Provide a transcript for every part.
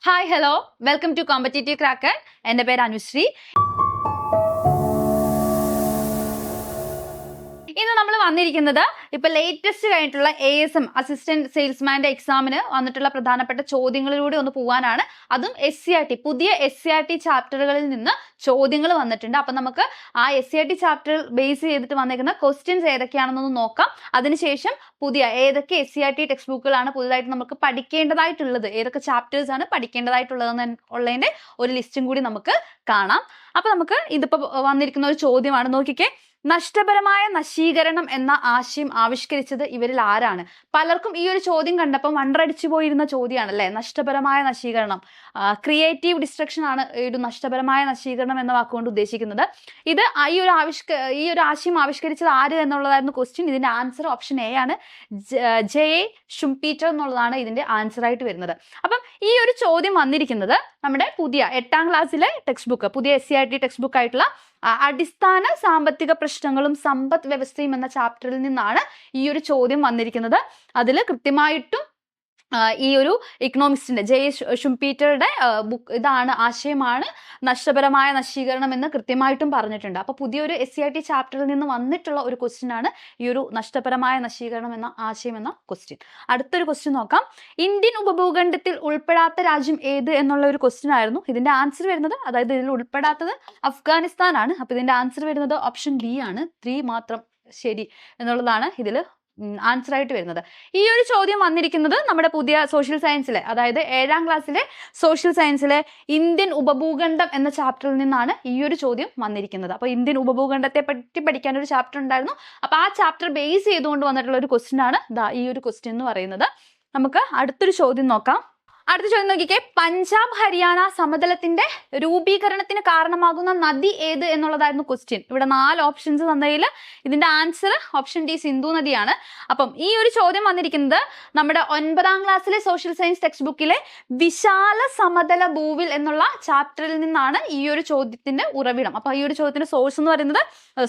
Hi hello welcome to competitive cracker. എൻ്റെ പേര് അനുശ്രീ. ഇന്ന് നമ്മൾ വന്നിരിക്കുന്നത് ഇപ്പൊ ലേറ്റസ്റ്റ് കഴിഞ്ഞിട്ടുള്ള ASM അസിസ്റ്റന്റ് സെയിൽസ്മാന്റെ എക്സാമിന് വന്നിട്ടുള്ള പ്രധാനപ്പെട്ട ചോദ്യങ്ങളിലൂടെ ഒന്ന് പോകാനാണ്. അതും SCRT പുതിയ SCRT ചാപ്റ്ററുകളിൽ നിന്ന് ചോദ്യങ്ങൾ വന്നിട്ടുണ്ട്. അപ്പൊ നമുക്ക് ആ SCRT ചാപ്റ്റർ ബേസ് ചെയ്തിട്ട് വന്നിരിക്കുന്ന ക്വസ്റ്റ്യൻസ് ഏതൊക്കെയാണെന്നൊന്ന് നോക്കാം. അതിനുശേഷം പുതിയ ഏതൊക്കെ SCRT ടെക്സ്റ്റ് ബുക്കുകളാണ് പുതുതായിട്ട് നമുക്ക് പഠിക്കേണ്ടതായിട്ടുള്ളത്, ഏതൊക്കെ ചാപ്റ്റേഴ്സ് ആണ് പഠിക്കേണ്ടതായിട്ടുള്ളതിന്റെ ഒരു ലിസ്റ്റും കൂടി നമുക്ക് കാണാം. അപ്പൊ നമുക്ക് ഇതിപ്പോ വന്നിരിക്കുന്ന ഒരു ചോദ്യമാണ്. നോക്കിക്കേ, നഷ്ടപരമായ നശീകരണം എന്ന ആശയം ആവിഷ്കരിച്ചത് ഇവരിൽ ആരാണ്? പലർക്കും ഈ ഒരു ചോദ്യം കണ്ടപ്പോൾ വണ്ടടിച്ചു പോയിരുന്ന ചോദ്യമാണ് അല്ലെ. നഷ്ടപരമായ നശീകരണം, ക്രിയേറ്റീവ് ഡിസ്ട്രക്ഷൻ ആണ് ഈ ഒരു നഷ്ടപരമായ നശീകരണം എന്ന വാക്കുകൊണ്ട് ഉദ്ദേശിക്കുന്നത്. ഇത് ഈ ഒരു ആശയം ആവിഷ്കരിച്ചത് ആര് എന്നുള്ളതായിരുന്നു ക്വസ്റ്റ്യൻ. ഇതിന്റെ ആൻസർ ഓപ്ഷൻ A ആണ്. J.A. ഷുംപീറ്റർ എന്നുള്ളതാണ് ഇതിന്റെ ആൻസർ ആയിട്ട് വരുന്നത്. അപ്പം ഈ ഒരു ചോദ്യം വന്നിരിക്കുന്നത് നമ്മുടെ പുതിയ 8ാം ക്ലാസ്സിലെ ടെക്സ്റ്റ് ബുക്ക്, പുതിയ SCRT ടെക്സ്റ്റ് ബുക്ക് ആയിട്ടുള്ള അടിസ്ഥാന സാമ്പത്തിക പ്രശ്നങ്ങളും സമ്പദ് വ്യവസ്ഥയും എന്ന ചാപ്റ്ററിൽ നിന്നാണ് ഈ ഒരു ചോദ്യം വന്നിരിക്കുന്നത്. അതിൽ കൃത്യമായിട്ടും ഈ ഒരു ഇക്കണോമിക്സിന്റെ J.A. ഷുംപീറ്ററുടെ ബുക്ക് ഇതാണ്, ആശയമാണ് നഷ്ടപരമായ നശീകരണം എന്ന് കൃത്യമായിട്ടും പറഞ്ഞിട്ടുണ്ട്. അപ്പൊ പുതിയൊരു SCRT ചാപ്റ്ററിൽ നിന്ന് വന്നിട്ടുള്ള ഒരു ക്വസ്റ്റ്യൻ ആണ് ഈ ഒരു നഷ്ടപരമായ നശീകരണം എന്ന ആശയം എന്ന ക്വസ്റ്റ്യൻ. അടുത്തൊരു ക്വസ്റ്റ്യൻ നോക്കാം. ഇന്ത്യൻ ഉപഭൂഖണ്ഡത്തിൽ ഉൾപ്പെടാത്ത രാജ്യം ഏത് എന്നുള്ള ഒരു ക്വസ്റ്റ്യൻ ആയിരുന്നു. ഇതിന്റെ ആൻസർ വരുന്നത്, അതായത് ഇതിൽ ഉൾപ്പെടാത്തത് അഫ്ഗാനിസ്ഥാൻ ആണ്. അപ്പൊ ഇതിന്റെ ആൻസർ വരുന്നത് ഓപ്ഷൻ B ആണ്. 3 മാത്രം ശരി എന്നുള്ളതാണ് ഇതിൽ ആൻസർ ആയിട്ട് വരുന്നത്. ഈ ഒരു ചോദ്യം വന്നിരിക്കുന്നത് നമ്മുടെ പുതിയ സോഷ്യൽ സയൻസിലെ, അതായത് 7ാം ക്ലാസ്സിലെ സോഷ്യൽ സയൻസിലെ ഇന്ത്യൻ ഉപഭൂഖണ്ഡം എന്ന ചാപ്റ്ററിൽ നിന്നാണ് ഈ ഒരു ചോദ്യം വന്നിരിക്കുന്നത്. അപ്പൊ ഇന്ത്യൻ ഉപഭൂഖണ്ഡത്തെ പറ്റി പഠിക്കാൻ ഒരു ചാപ്റ്റർ ഉണ്ടായിരുന്നു. അപ്പൊ ആ ചാപ്റ്റർ ബേസ് ചെയ്തുകൊണ്ട് വന്നിട്ടുള്ള ഒരു ക്വസ്റ്റ്യൻ ആണ് ഈ ഒരു ക്വസ്റ്റ്യൻ എന്ന് പറയുന്നത്. നമുക്ക് അടുത്തൊരു ചോദ്യം നോക്കാം. അടുത്ത ചോദ്യം നോക്കിക്കേ, പഞ്ചാബ് ഹരിയാന സമതലത്തിന്റെ രൂപീകരണത്തിന് കാരണമാകുന്ന നദി ഏത് എന്നുള്ളതായിരുന്നു ക്വസ്റ്റ്യൻ. ഇവിടെ 4 ഓപ്ഷൻസ് തന്നതിൽ ഇതിന്റെ ആൻസർ ഓപ്ഷൻ D സിന്ധു നദിയാണ്. അപ്പം ഈ ഒരു ചോദ്യം വന്നിരിക്കുന്നത് നമ്മുടെ 9ാം ക്ലാസ്സിലെ സോഷ്യൽ സയൻസ് ടെക്സ്റ്റ് ബുക്കിലെ വിശാല സമതല ഭൂവിൽ എന്നുള്ള ചാപ്റ്ററിൽ നിന്നാണ് ഈ ഒരു ചോദ്യത്തിന്റെ ഉറവിടം. അപ്പൊ ഈ ഒരു ചോദ്യത്തിന്റെ സോഴ്സ് എന്ന് പറയുന്നത്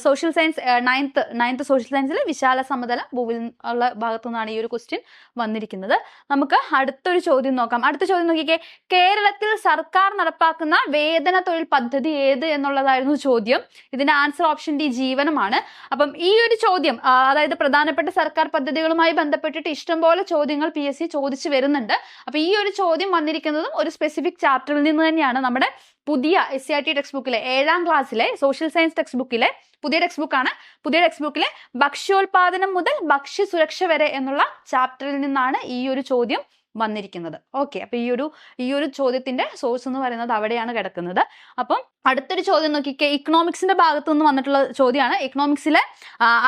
സോഷ്യൽ സയൻസ് 9th സോഷ്യൽ സയൻസിലെ വിശാല സമതല ഭൂവിൽ ഉള്ള ഭാഗത്തു നിന്നാണ് ഈ ഒരു ക്വസ്റ്റ്യൻ വന്നിരിക്കുന്നത്. നമുക്ക് അടുത്തൊരു ചോദ്യം നോക്കാം. അടുത്ത ചോദ്യം നോക്കിക്കേ, കേരളത്തിൽ സർക്കാർ നടപ്പാക്കുന്ന വേതന തൊഴിൽ പദ്ധതി ഏത് എന്നുള്ളതായിരുന്നു ചോദ്യം. ഇതിന്റെ ആൻസർ ഓപ്ഷൻ D ജീവനമാണ്. അപ്പം ഈ ഒരു ചോദ്യം, അതായത് പ്രധാനപ്പെട്ട സർക്കാർ പദ്ധതികളുമായി ബന്ധപ്പെട്ടിട്ട് ഇഷ്ടംപോലെ ചോദ്യങ്ങൾ PSC ചോദിച്ചു വരുന്നുണ്ട്. അപ്പൊ ഈ ഒരു ചോദ്യം വന്നിരിക്കുന്നതും ഒരു സ്പെസിഫിക് ചാപ്റ്ററിൽ നിന്ന് തന്നെയാണ്. നമ്മുടെ പുതിയ SCRT ടെക്സ്റ്റ് ബുക്കിലെ 7ാം ക്ലാസ്സിലെ സോഷ്യൽ സയൻസ് ടെക്സ്റ്റ് ബുക്കിലെ പുതിയ ടെക്സ്റ്റ് ബുക്കാണ്. പുതിയ ടെക്സ്റ്റ് ബുക്കിലെ ഭക്ഷ്യോൽപാദനം മുതൽ ഭക്ഷ്യ സുരക്ഷ വരെ എന്നുള്ള ചാപ്റ്ററിൽ നിന്നാണ് ഈ ഒരു ചോദ്യം വന്നിരിക്കുന്നത്. ഓക്കെ, അപ്പൊ ഈ ഒരു ചോദ്യത്തിന്റെ സോഴ്സ് എന്ന് പറയുന്നത് അവിടെയാണ് കിടക്കുന്നത്. അപ്പം അടുത്തൊരു ചോദ്യം നോക്കിക്കേ, ഇക്കണോമിക്സിന്റെ ഭാഗത്തു നിന്ന് വന്നിട്ടുള്ള ചോദ്യമാണ്. ഇക്കണോമിക്സിലെ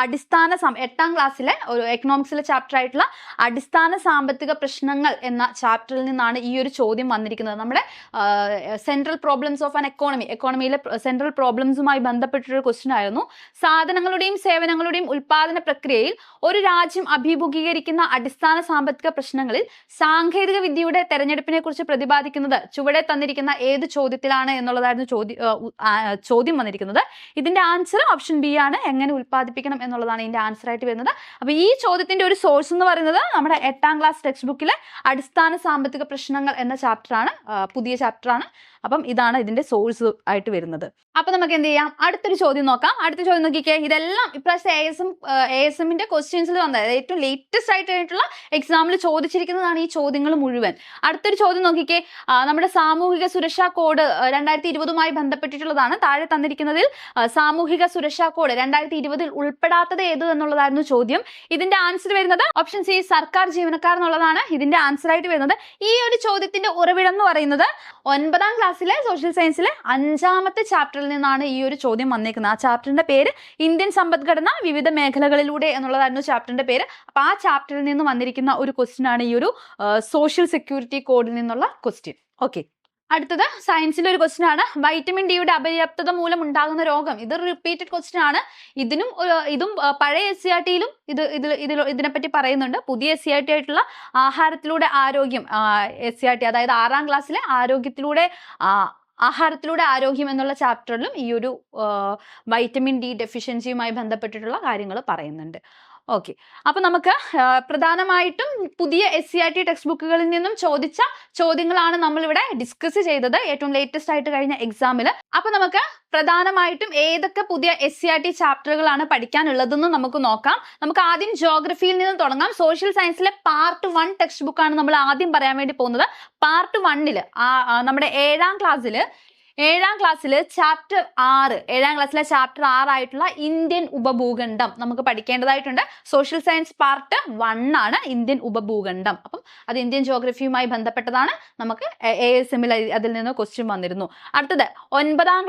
8ാം ക്ലാസ്സിലെ ഒരു എക്കണോമിക്സിലെ ചാപ്റ്റർ ആയിട്ടുള്ള അടിസ്ഥാന സാമ്പത്തിക പ്രശ്നങ്ങൾ എന്ന ചാപ്റ്ററിൽ നിന്നാണ് ഈ ഒരു ചോദ്യം വന്നിരിക്കുന്നത്. നമ്മുടെ സെൻട്രൽ പ്രോബ്ലംസ് ഓഫ് ആൻ എക്കോണമിയിലെ സെൻട്രൽ പ്രോബ്ലംസുമായി ബന്ധപ്പെട്ടിട്ടൊരു ക്വസ്റ്റ്യൻ ആയിരുന്നു. സാധനങ്ങളുടെയും സേവനങ്ങളുടെയും ഉൽപാദന പ്രക്രിയയിൽ ഒരു രാജ്യം അഭിമുഖീകരിക്കുന്ന അടിസ്ഥാന സാമ്പത്തിക പ്രശ്നങ്ങളിൽ സാങ്കേതിക വിദ്യയുടെ തെരഞ്ഞെടുപ്പിനെ കുറിച്ച് പ്രതിപാദിക്കുന്നത് ചുവടെ തന്നിരിക്കുന്ന ഏത് ചോദ്യത്തിലാണ് എന്നുള്ളതായിരുന്നു ചോദ്യം വന്നിരിക്കുന്നത്. ഇതിന്റെ ആൻസർ ഓപ്ഷൻ B ആണ്. എങ്ങനെ ഉൽപ്പാദിപ്പിക്കണം എന്നുള്ളതാണ് ഇതിന്റെ ആൻസർ ആയിട്ട് വരുന്നത്. അപ്പൊ ഈ ചോദ്യത്തിന്റെ ഒരു സോഴ്സ് എന്ന് പറയുന്നത് നമ്മുടെ 8ാം ക്ലാസ് ടെക്സ്റ്റ് ബുക്കിലെ അടിസ്ഥാന സാമ്പത്തിക പ്രശ്നങ്ങൾ എന്ന ചാപ്റ്റർ ആണ്, പുതിയ ചാപ്റ്റർ ആണ്. അപ്പം ഇതാണ് ഇതിന്റെ സോഴ്സ് ആയിട്ട് വരുന്നത്. അപ്പൊ നമുക്ക് എന്ത് ചെയ്യാം, അടുത്തൊരു ചോദ്യം നോക്കാം. അടുത്ത ചോദ്യം നോക്കിക്കേ, ഇതെല്ലാം ഇപ്രാവശ്യം ASMന്റെ ക്വസ്റ്റ്യൻസിൽ വന്നത് ഏറ്റവും ലേറ്റസ്റ്റ് ആയിട്ടുള്ള എക്സാമിൽ ചോദിച്ചിരിക്കുന്നതാണ് ഈ ചോദ്യങ്ങൾ മുഴുവൻ. അടുത്തൊരു ചോദ്യം നോക്കിക്കേ, നമ്മുടെ സാമൂഹിക സുരക്ഷാ കോഡ് 2020 ബന്ധപ്പെട്ടിട്ടുള്ളതാണ്. താഴെ തന്നിരിക്കുന്നതിൽ സാമൂഹിക സുരക്ഷാ കോഡ് 2020 ഉൾപ്പെടാത്തത് ഏത് എന്നുള്ളതായിരുന്നു ചോദ്യം. ഇതിന്റെ ആൻസർ വരുന്നത് ഓപ്ഷൻ C സർക്കാർ ജീവനക്കാർ എന്നുള്ളതാണ് ഇതിന്റെ ആൻസർ ആയിട്ട് വരുന്നത്. ഈ ഒരു ചോദ്യത്തിന്റെ ഉറവിടം എന്ന് പറയുന്നത് 9ാം ക്ലാസ്സിലെ സോഷ്യൽ സയൻസിലെ 5ാമത്തെ ചാപ്റ്ററിൽ നിന്നാണ് ഈ ഒരു ചോദ്യം വന്നേക്കുന്നത്. ആ ചാപ്റ്ററിന്റെ പേര് ഇന്ത്യൻ സമ്പദ്ഘടന വിവിധ മേഖലകളിലൂടെ എന്നുള്ളതായിരുന്നു ചാപ്റ്ററിന്റെ പേര്. അപ്പൊ ആ ചാപ്റ്ററിൽ നിന്ന് വന്നിരിക്കുന്ന ഒരു ക്വസ്റ്റ്യൻ ആണ് ഈ ഒരു സോഷ്യൽ സെക്യൂരിറ്റി കോഡിൽ നിന്നുള്ള ക്വസ്റ്റ്യൻ. ഓക്കെ, അടുത്തത് സയൻസിലെ ഒരു ക്വസ്റ്റ്യൻ ആണ്. വൈറ്റമിൻ ഡിയുടെ അപര്യാപ്തത മൂലം ഉണ്ടാകുന്ന രോഗം. ഇത് റിപ്പീറ്റഡ് ക്വസ്റ്റ്യൻ ആണ്. ഇതും പഴയ SCRTയിലും ഇതിനെപ്പറ്റി പറയുന്നുണ്ട്. പുതിയ SCRT ആയിട്ടുള്ള ആഹാരത്തിലൂടെ ആരോഗ്യം SCRT, അതായത് 6ാം ക്ലാസ്സിലെ ആഹാരത്തിലൂടെ ആരോഗ്യം എന്നുള്ള ചാപ്റ്ററിലും ഈ ഒരു വൈറ്റമിൻ D ഡെഫിഷ്യൻസിയുമായി ബന്ധപ്പെട്ടിട്ടുള്ള കാര്യങ്ങൾ പറയുന്നുണ്ട്. ഓക്കെ, അപ്പൊ നമുക്ക് പ്രധാനമായിട്ടും പുതിയ SCERT ടെക്സ്റ്റ് ബുക്കുകളിൽ നിന്നും ചോദിച്ച ചോദ്യങ്ങളാണ് നമ്മൾ ഇവിടെ ഡിസ്കസ് ചെയ്തത് ഏറ്റവും ലേറ്റസ്റ്റ് ആയിട്ട് കഴിഞ്ഞ എക്സാമിൽ. അപ്പൊ നമുക്ക് പ്രധാനമായിട്ടും ഏതൊക്കെ പുതിയ SCERT ചാപ്റ്ററുകളാണ് പഠിക്കാനുള്ളതെന്ന് നമുക്ക് നോക്കാം. നമുക്ക് ആദ്യം ജോഗ്രഫിയിൽ നിന്ന് തുടങ്ങാം. സോഷ്യൽ സയൻസിലെ പാർട്ട് 1 ടെക്സ്റ്റ് ബുക്കാണ് നമ്മൾ ആദ്യം പറയാൻ വേണ്ടി പോകുന്നത്. പാർട്ട് 1 നമ്മുടെ 7ാം ക്ലാസ്സിൽ ചാപ്റ്റർ 6, 7ാം ക്ലാസ്സിലെ ചാപ്റ്റർ 6 ആയിട്ടുള്ള ഇന്ത്യൻ ഉപഭൂഖണ്ഡം നമുക്ക് പഠിക്കേണ്ടതായിട്ടുണ്ട്. സോഷ്യൽ സയൻസ് പാർട്ട് 1 ആണ് ഇന്ത്യൻ ഉപഭൂഖണ്ഡം. അപ്പം അത് ഇന്ത്യൻ ജോഗ്രഫിയുമായി ബന്ധപ്പെട്ടതാണ്. നമുക്ക് ASM അതിൽ നിന്ന് ക്വസ്റ്റ്യൻ വന്നിരുന്നു. അടുത്തത് 9ാം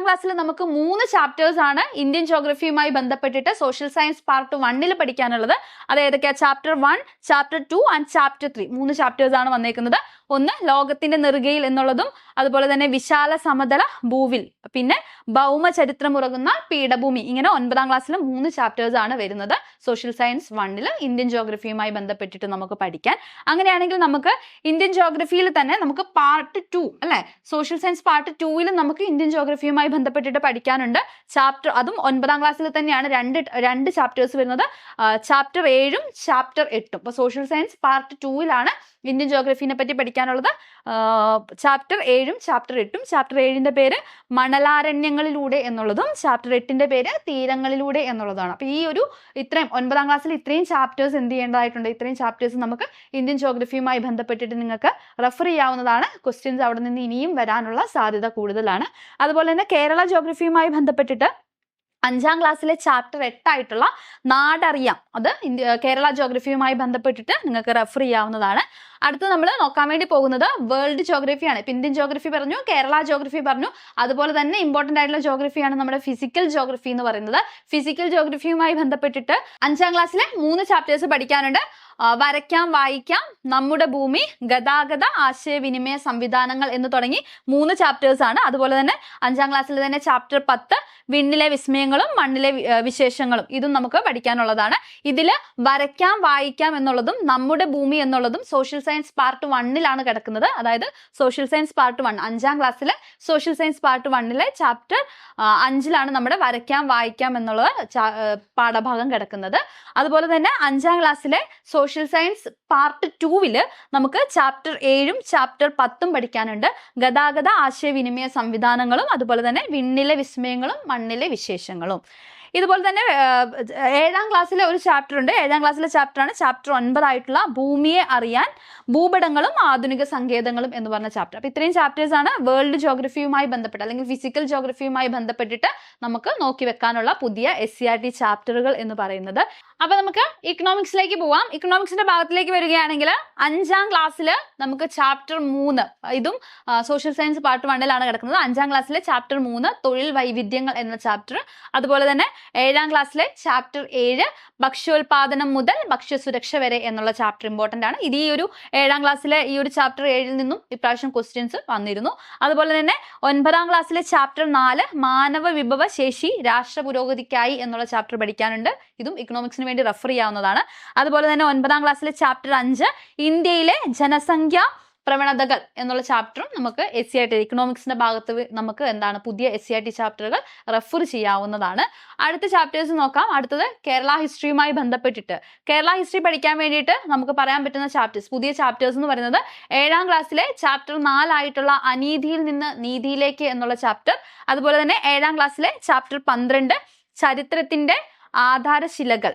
ക്ലാസ്സിൽ നമുക്ക് 3 ചാപ്റ്റേഴ്സ് ആണ് ഇന്ത്യൻ ജോഗ്രഫിയുമായി ബന്ധപ്പെട്ടിട്ട് സോഷ്യൽ സയൻസ് പാർട്ട് 1 പഠിക്കാനുള്ളത്. അത് ഏതൊക്കെയാ? Chapter 1, chapter 2 and chapter 3. 3 chapters ആണ് വന്നേക്കുന്നത്. ഒന്ന് ലോകത്തിന്റെ നെറുകയിൽ എന്നുള്ളതും, അതുപോലെ തന്നെ വിശാല സമതല ഭൂവിൽ, പിന്നെ ഭൗമ ചരിത്രമുറങ്ങുന്ന പീഠഭൂമി. ഇങ്ങനെ 9ാം ക്ലാസ്സിൽ 3 ചാപ്റ്റേഴ്സ് ആണ് വരുന്നത് സോഷ്യൽ സയൻസ് 1 ഇന്ത്യൻ ജോഗ്രഫിയുമായി ബന്ധപ്പെട്ടിട്ട് നമുക്ക് പഠിക്കാൻ. അങ്ങനെയാണെങ്കിൽ നമുക്ക് ഇന്ത്യൻ ജോഗ്രഫിയിൽ തന്നെ നമുക്ക് പാർട്ട് 2 അല്ലെ, സോഷ്യൽ സയൻസ് പാർട്ട് 2 നമുക്ക് ഇന്ത്യൻ ജോഗ്രഫിയുമായി ബന്ധപ്പെട്ടിട്ട് പഠിക്കാനുണ്ട്. ചാപ്റ്റർ അതും 9ാം ക്ലാസ്സിൽ തന്നെയാണ് രണ്ട് ചാപ്റ്റേഴ്സ് വരുന്നത്, ചാപ്റ്റർ 7ഉം ചാപ്റ്റർ 8ഉം. അപ്പൊ സോഷ്യൽ സയൻസ് പാർട്ട് 2 ഇന്ത്യൻ ജോഗ്രഫിനെ പറ്റി പഠിക്കാനുള്ളത് ചാപ്റ്റർ 7ഉം ചാപ്റ്റർ 8ഉം. ചാപ്റ്റർ 7ന്റെ പേര് മണലാരണ്യങ്ങളിലൂടെ എന്നുള്ളതും ചാപ്റ്റർ 8ന്റെ പേര് തീരങ്ങളിലൂടെ എന്നുള്ളതാണ്. അപ്പൊ ഈ ഇത്രയും 9ാം ക്ലാസ്സിൽ ഇത്രയും ചാപ്റ്റേഴ്സ് എന്ത് ചെയ്യേണ്ടതായിട്ടുണ്ട്? ഇത്രയും ചാപ്റ്റേഴ്സ് നമുക്ക് ഇന്ത്യൻ ജോഗ്രഫിയുമായി ബന്ധപ്പെട്ടിട്ട് നിങ്ങൾക്ക് റെഫർ ചെയ്യാവുന്നതാണ്. ക്വസ്റ്റ്യൻസ് അവിടെ നിന്ന് ഇനിയും വരാനുള്ള സാധ്യത കൂടുതലാണ്. അതുപോലെ തന്നെ കേരള ജോഗ്രഫിയുമായി ബന്ധപ്പെട്ടിട്ട് 5ാം ക്ലാസ്സിലെ ചാപ്റ്റർ 8 ആയിട്ടുള്ള നാടറിയാം, അത് കേരള ജോഗ്രഫിയുമായി ബന്ധപ്പെട്ടിട്ട് നിങ്ങൾക്ക് റെഫർ ചെയ്യാവുന്നതാണ്. അടുത്ത് നമ്മൾ നോക്കാൻ വേണ്ടി പോകുന്നത് വേൾഡ് ജോഗ്രഫിയാണ്. ഇപ്പൊ ഇന്ത്യൻ ജോഗ്രഫി പറഞ്ഞു, കേരള ജോഗ്രഫി പറഞ്ഞു, അതുപോലെ തന്നെ ഇമ്പോർട്ടന്റ് ആയിട്ടുള്ള ജോഗ്രഫിയാണ് നമ്മുടെ ഫിസിക്കൽ ജോഗ്രഫി എന്ന് പറയുന്നത്. ഫിസിക്കൽ ജോഗ്രഫിയുമായി ബന്ധപ്പെട്ടിട്ട് 5ാം ക്ലാസ്സിലെ 3 ചാപ്റ്റേഴ്സ് പഠിക്കാനുണ്ട്. വരയ്ക്കാം, വായിക്കാം, നമ്മുടെ ഭൂമി, ഗതാഗത ആശയവിനിമയ സംവിധാനങ്ങൾ എന്ന് തുടങ്ങി 3 ചാപ്റ്റേഴ്സ് ആണ്. അതുപോലെ തന്നെ 5ാം ക്ലാസ്സിൽ തന്നെ ചാപ്റ്റർ 10 വിണ്ണിലെ വിസ്മയങ്ങളും മണ്ണിലെ വിശേഷങ്ങളും, ഇതും നമുക്ക് പഠിക്കാനുള്ളതാണ്. ഇതില് വരയ്ക്കാം, വായിക്കാം എന്നുള്ളതും നമ്മുടെ ഭൂമി എന്നുള്ളതും സോഷ്യൽ സയൻസ് പാർട്ട് 1 കിടക്കുന്നത്. അതായത് സോഷ്യൽ സയൻസ് പാർട്ട് 1, 5ാം ക്ലാസ്സിലെ സോഷ്യൽ സയൻസ് പാർട്ട് 1 ചാപ്റ്റർ 5 നമ്മുടെ വരയ്ക്കാം, വായിക്കാം എന്നുള്ള പാഠഭാഗം കിടക്കുന്നത്. അതുപോലെ തന്നെ 5ാം ക്ലാസ്സിലെ സോഷ്യൽ സയൻസ് പാർട്ട് 2 നമുക്ക് ചാപ്റ്റർ 7ഉം ചാപ്റ്റർ 10ഉം പഠിക്കാനുണ്ട്. ഗതാഗത ആശയവിനിമയ സംവിധാനങ്ങളും, അതുപോലെ തന്നെ വിണ്ണിലെ വിസ്മയങ്ങളും മണ്ണിലെ വിശേഷങ്ങളും. ഇതുപോലെ തന്നെ 7ാം ക്ലാസ്സിലെ ഒരു ചാപ്റ്റർ ഉണ്ട്. 7ാം ക്ലാസ്സിലെ ചാപ്റ്ററാണ് ചാപ്റ്റർ 9 ആയിട്ടുള്ള ഭൂമിയെ അറിയാൻ ഭൂപടങ്ങളും ആധുനിക സങ്കേതങ്ങളും എന്ന് പറഞ്ഞ ചാപ്റ്റർ. അപ്പൊ ഇത്രയും ചാപ്റ്റേഴ്സ് ആണ് വേൾഡ് ജോഗ്രഫിയുമായി ബന്ധപ്പെട്ട് അല്ലെങ്കിൽ ഫിസിക്കൽ ജോഗ്രഫിയുമായി ബന്ധപ്പെട്ടിട്ട് നമുക്ക് നോക്കി വെക്കാനുള്ള പുതിയ SCERT ചാപ്റ്ററുകൾ എന്ന് പറയുന്നത്. അപ്പൊ നമുക്ക് ഇക്കണോമിക്സിലേക്ക് പോവാം. ഇക്കണോമിക്സിന്റെ ഭാഗത്തിലേക്ക് വരികയാണെങ്കിൽ 5ാം ക്ലാസ്സിൽ നമുക്ക് ചാപ്റ്റർ 3, ഇതും സോഷ്യൽ സയൻസ് പാർട്ട് 1 കിടക്കുന്നത്. 5ാം ക്ലാസ്സിലെ ചാപ്റ്റർ 3 തൊഴിൽ വൈവിധ്യങ്ങൾ എന്ന ചാപ്റ്റർ. അതുപോലെ തന്നെ 7ാം ക്ലാസ്സിലെ ചാപ്റ്റർ 7 ഭക്ഷ്യോൽപാദനം മുതൽ ഭക്ഷ്യസുരക്ഷ വരെ എന്നുള്ള ചാപ്റ്റർ ഇമ്പോർട്ടന്റ് ആണ്. ഇത് 7ാം ക്ലാസ്സിലെ ഈ ഒരു ചാപ്റ്റർ 7 നിന്നും ഇപ്രാവശ്യം ക്വസ്റ്റ്യൻസ് വന്നിരുന്നു. അതുപോലെ തന്നെ 9ാം ക്ലാസ്സിലെ ചാപ്റ്റർ 4 മാനവ വിഭവ ശേഷി രാഷ്ട്ര പുരോഗതിക്കായി എന്നുള്ള ചാപ്റ്റർ പഠിക്കാനുണ്ട്. ഇതും ഇക്കണോമിക്സിന് വേണ്ടി റെഫർ ചെയ്യാവുന്നതാണ്. അതുപോലെ തന്നെ 9ാം ക്ലാസ്സിലെ ചാപ്റ്റർ 5 ഇന്ത്യയിലെ ജനസംഖ്യ പ്രവണതകൾ എന്നുള്ള ചാപ്റ്ററും നമുക്ക് SCERT ഇക്കണോമിക്സിന്റെ ഭാഗത്ത് നമുക്ക് എന്താണ് പുതിയ SCERT ചാപ്റ്ററുകൾ റെഫർ ചെയ്യാവുന്നതാണ്. അടുത്ത ചാപ്റ്റേഴ്സ് നോക്കാം. അടുത്തത് കേരള ഹിസ്റ്ററിയുമായി ബന്ധപ്പെട്ടിട്ട് കേരള ഹിസ്റ്ററി പഠിക്കാൻ വേണ്ടിയിട്ട് നമുക്ക് പറയാൻ പറ്റുന്ന ചാപ്റ്റേഴ്സ്, പുതിയ ചാപ്റ്റേഴ്സ് എന്ന് പറയുന്നത് 7ാം ക്ലാസ്സിലെ ചാപ്റ്റർ 4 ആയിട്ടുള്ള അനീതിയിൽ നിന്ന് നീതിയിലേക്ക് എന്നുള്ള ചാപ്റ്റർ. അതുപോലെ തന്നെ 7ാം ക്ലാസ്സിലെ ചാപ്റ്റർ 12 ചരിത്രത്തിന്റെ ആധാരശിലകൾ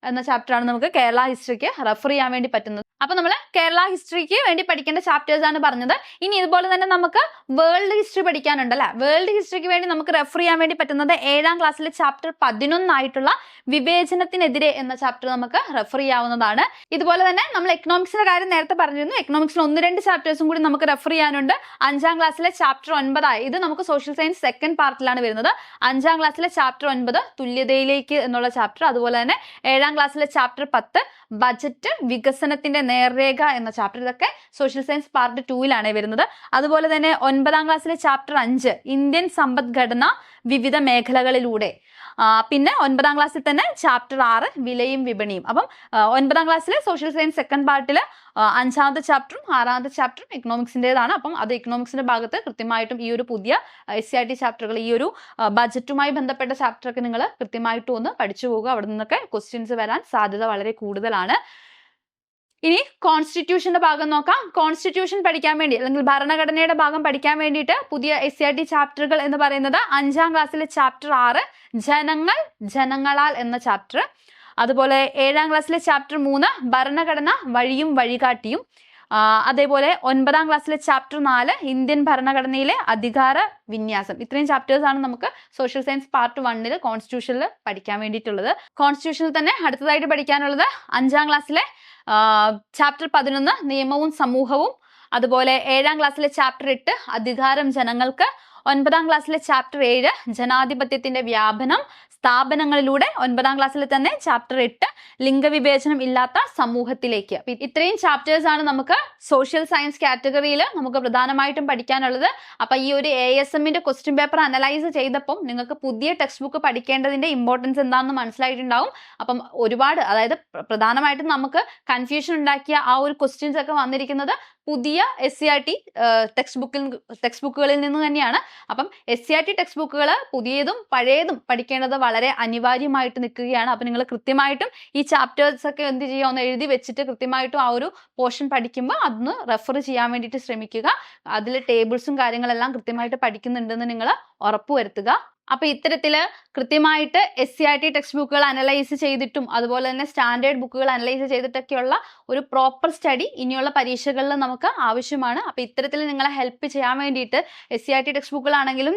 എന്ന ചാപ്റ്ററാണ് നമുക്ക് കേരള ഹിസ്റ്ററിക്ക് റെഫർ ചെയ്യാൻ വേണ്ടി പറ്റുന്നത്. അപ്പൊ നമ്മൾ കേരള ഹിസ്റ്ററിക്ക് വേണ്ടി പഠിക്കേണ്ട ചാപ്റ്റേഴ്സ് ആണ് പറഞ്ഞത്. ഇനി ഇതുപോലെ തന്നെ നമുക്ക് വേൾഡ് ഹിസ്റ്ററി പഠിക്കാനുണ്ട് അല്ലെ. വേൾഡ് ഹിസ്റ്ററിക്ക് വേണ്ടി നമുക്ക് റെഫർ ചെയ്യാൻ വേണ്ടി പറ്റുന്നത് 7ാം ക്ലാസ്സിലെ ചാപ്റ്റർ 11 ആയിട്ടുള്ള വിവേചനത്തിനെതിരെ എന്ന ചാപ്റ്റർ നമുക്ക് റെഫർ ചെയ്യാവുന്നതാണ്. ഇതുപോലെ തന്നെ നമ്മൾ എക്കണോമിക്സിന്റെ കാര്യം നേരത്തെ പറഞ്ഞിരുന്നു. എക്കണോമിക്സിൽ 1-2 ചാപ്റ്റേഴ്സും കൂടി നമുക്ക് റെഫർ ചെയ്യാനുണ്ട്. 5ാം ക്ലാസ്സിലെ ചാപ്റ്റർ 9 ഇത് നമുക്ക് സോഷ്യൽ സയൻസ് സെക്കൻഡ് പാർട്ടിലാണ് വരുന്നത്. 5ാം ക്ലാസ്സിലെ ചാപ്റ്റർ 9 തുല്യതയിലേക്ക് എന്നുള്ള ചാപ്റ്റർ. അതുപോലെ തന്നെ 7ാം ക്ലാസ്സിലെ ചാപ്റ്റർ 10 ബജറ്റ് വികസനത്തിന്റെ നേർരേഖ എന്ന ചാപ്റ്റർ. ഇതൊക്കെ സോഷ്യൽ സയൻസ് പാർട്ട് 2 വരുന്നത്. അതുപോലെ തന്നെ 9ാം ക്ലാസ്സിലെ ചാപ്റ്റർ 5 ഇന്ത്യൻ സമ്പദ്ഘടന വിവിധ മേഖലകളിലൂടെ. പിന്നെ 9ാം ക്ലാസ്സിൽ തന്നെ ചാപ്റ്റർ 6 വിലയും വിപണിയും. അപ്പം 9ാം ക്ലാസ്സിലെ സോഷ്യൽ സയൻസ് സെക്കൻഡ് പാർട്ടിൽ 5ാമത്തെ ചാപ്റ്ററും 6ാമത്തെ ചാപ്റ്ററും എക്കണോമിക്സിൻ്റെതാണ്. അപ്പം അത് എക്കണോമിക്സിന്റെ ഭാഗത്ത് കൃത്യമായിട്ടും ഈ ഒരു പുതിയ SCERT ചാപ്റ്ററുകൾ, ഈ ഒരു ബജറ്റുമായി ബന്ധപ്പെട്ട ചാപ്റ്ററൊക്കെ നിങ്ങൾ കൃത്യമായിട്ടും ഒന്ന് പഠിച്ചു പോകുക. അവിടെ നിന്നൊക്കെ ക്വസ്റ്റ്യൻസ് വരാൻ സാധ്യത വളരെ കൂടുതലാണ്. ഇനി കോൺസ്റ്റിറ്റ്യൂഷന്റെ ഭാഗം നോക്കാം. കോൺസ്റ്റിറ്റ്യൂഷൻ പഠിക്കാൻ വേണ്ടി അല്ലെങ്കിൽ ഭരണഘടനയുടെ ഭാഗം പഠിക്കാൻ വേണ്ടിയിട്ട് പുതിയ SCERT ചാപ്റ്ററുകൾ എന്ന് പറയുന്നത് 5ാം ക്ലാസ്സിലെ ചാപ്റ്റർ 6 ജനങ്ങൾ ജനങ്ങളാൽ എന്ന ചാപ്റ്റർ, അതുപോലെ 7ാം ക്ലാസ്സിലെ ചാപ്റ്റർ 3 ഭരണഘടന വഴിയും വഴികാട്ടിയും, അതേപോലെ 9ാം ക്ലാസ്സിലെ ചാപ്റ്റർ 4 ഇന്ത്യൻ ഭരണഘടനയിലെ അധികാര വിന്യാസം. ഇത്രയും ചാപ്റ്റേഴ്സ് ആണ് നമുക്ക് സോഷ്യൽ സയൻസ് പാർട്ട് 1 കോൺസ്റ്റിറ്റ്യൂഷനിൽ പഠിക്കാൻ വേണ്ടിയിട്ടുള്ളത്. കോൺസ്റ്റിറ്റ്യൂഷനിൽ തന്നെ അടുത്തതായിട്ട് പഠിക്കാനുള്ളത് 5ാം ക്ലാസ്സിലെ ചാപ്റ്റർ 11 നിയമവും സമൂഹവും, അതുപോലെ 7ാം ക്ലാസ്സിലെ ചാപ്റ്റർ 8 അധികാരം ജനങ്ങൾക്ക്, 9ാം ക്ലാസ്സിലെ ചാപ്റ്റർ 7 ജനാധിപത്യത്തിന്റെ വ്യാപനം സ്ഥാപനങ്ങളിലൂടെ, 9ാം ക്ലാസ്സിൽ തന്നെ ചാപ്റ്റർ 8 ലിംഗവിവേചനം ഇല്ലാത്ത സമൂഹത്തിലേക്ക്. ഇത്രയും ചാപ്റ്റേഴ്സ് ആണ് നമുക്ക് സോഷ്യൽ സയൻസ് കാറ്റഗറിയിൽ നമുക്ക് പ്രധാനമായിട്ടും പഠിക്കാനുള്ളത്. അപ്പൊ ഈ ഒരു ASMന്റെ ക്വസ്റ്റ്യൻ പേപ്പർ അനലൈസ് ചെയ്തപ്പോൾ നിങ്ങൾക്ക് പുതിയ ടെക്സ്റ്റ് ബുക്ക് പഠിക്കേണ്ടതിന്റെ ഇമ്പോർട്ടൻസ് എന്താണെന്ന് മനസ്സിലായിട്ടുണ്ടാവും. അപ്പം ഒരുപാട്, അതായത് പ്രധാനമായിട്ടും നമുക്ക് കൺഫ്യൂഷൻ ഉണ്ടാക്കിയ ആ ഒരു ക്വസ്റ്റ്യൻസ് ഒക്കെ വന്നിരിക്കുന്നത് പുതിയ SCERT ടെക്സ്റ്റ് ബുക്കുകളിൽ നിന്ന് തന്നെയാണ്. അപ്പം SCERT ടെക്സ്റ്റ് ബുക്കുകൾ പുതിയതും പഴയതും പഠിക്കേണ്ടത് വളരെ അനിവാര്യമായിട്ട് നിൽക്കുകയാണ്. അപ്പം നിങ്ങൾ കൃത്യമായിട്ടും ഈ ചാപ്റ്റേഴ്സ് ഒക്കെ എന്ത് ചെയ്യുക, ഒന്ന് എഴുതി വെച്ചിട്ട് കൃത്യമായിട്ടും ആ ഒരു പോർഷൻ പഠിക്കുമ്പോൾ അതൊന്ന് റെഫർ ചെയ്യാൻ വേണ്ടിയിട്ട് ശ്രമിക്കുക. അതിൽ ടേബിൾസും കാര്യങ്ങളെല്ലാം കൃത്യമായിട്ട് പഠിക്കുന്നുണ്ടെന്ന് നിങ്ങൾ ഉറപ്പുവരുത്തുക. അപ്പൊ ഇത്തരത്തില് കൃത്യമായിട്ട് SCERT ടെക്സ്റ്റ് ബുക്കുകൾ അനലൈസ് ചെയ്തിട്ടും അതുപോലെ തന്നെ സ്റ്റാൻഡേർഡ് ബുക്കുകൾ അനലൈസ് ചെയ്തിട്ടൊക്കെയുള്ള ഒരു പ്രോപ്പർ സ്റ്റഡി ഇനിയുള്ള പരീക്ഷകളിൽ നമുക്ക് ആവശ്യമാണ്. അപ്പൊ ഇത്തരത്തിൽ നിങ്ങളെ ഹെൽപ്പ് ചെയ്യാൻ വേണ്ടിയിട്ട് SCERT ടെക്സ്റ്റ് ബുക്കുകളാണെങ്കിലും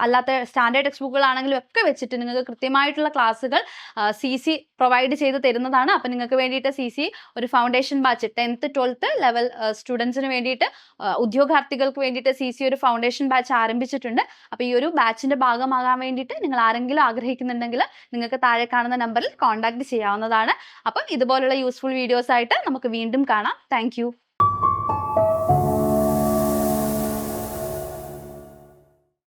അല്ലാത്ത സ്റ്റാൻഡേർഡ് ടെക്സ്റ്റ് ബുക്കുകളാണെങ്കിലും ഒക്കെ വെച്ചിട്ട് നിങ്ങൾക്ക് കൃത്യമായിട്ടുള്ള ക്ലാസ്സുകൾ CC പ്രൊവൈഡ് ചെയ്ത് തരുന്നതാണ്. അപ്പൊ നിങ്ങൾക്ക് വേണ്ടിയിട്ട് CC ഒരു foundation batch 10th 12th level സ്റ്റുഡൻസിന് വേണ്ടിയിട്ട്, ഉദ്യോഗാർത്ഥികൾക്ക് വേണ്ടിയിട്ട് CC ഒരു ഫൗണ്ടേഷൻ ബാച്ച് ആരംഭിച്ചിട്ടുണ്ട്. അപ്പൊ ഈ ഒരു ബാച്ചിന്റെ ഭാഗമാകാൻ വേണ്ടിയിട്ട് നിങ്ങൾ ആരെങ്കിലും ആഗ്രഹിക്കുന്നുണ്ടെങ്കിൽ നിങ്ങൾക്ക് താഴെ കാണുന്ന നമ്പറിൽ കോൺടാക്ട് ചെയ്യാവുന്നതാണ്. അപ്പം ഇതുപോലുള്ള യൂസ്ഫുൾ വീഡിയോസ് ആയിട്ട് നമുക്ക് വീണ്ടും കാണാം. താങ്ക്